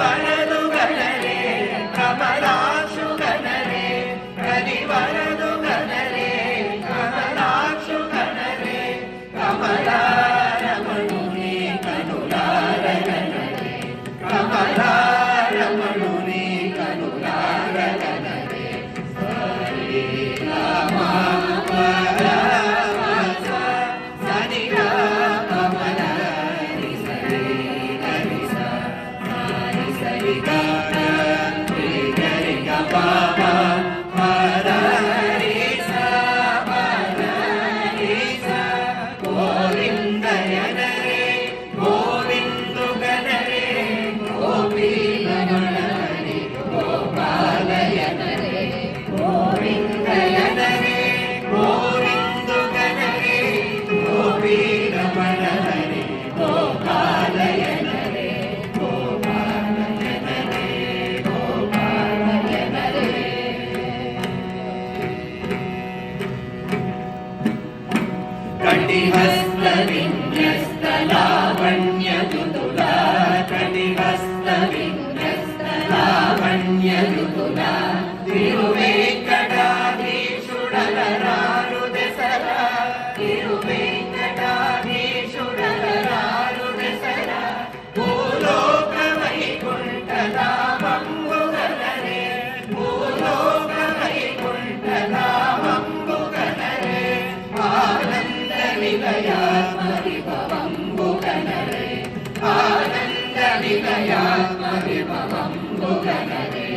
వరదు గణరే కమలాక్షు గణరే కని వరదు గణరే కమలాక్షు గణరే కమలారమణుని కనులార గణరే కమలారమణుని కనులార గణరే సరి రామ కటిహస్తవిన్యస్తలావణ్యదుతులా కటిహస్తవిన్యస్తలావణ్యదుతులా తిరువేంకటాధీశుడలరారు దశరా తిరువేంకటాధీశుడలరారు దశరా భూలోక వైకుంఠధామంబు గణరే భూలోక వైకుంఠధామంబు గణరే ఆనంద నిలయాత్మవిభవంబు గణరే ఆనంద నిలయాత్మవిభవంబు గణరే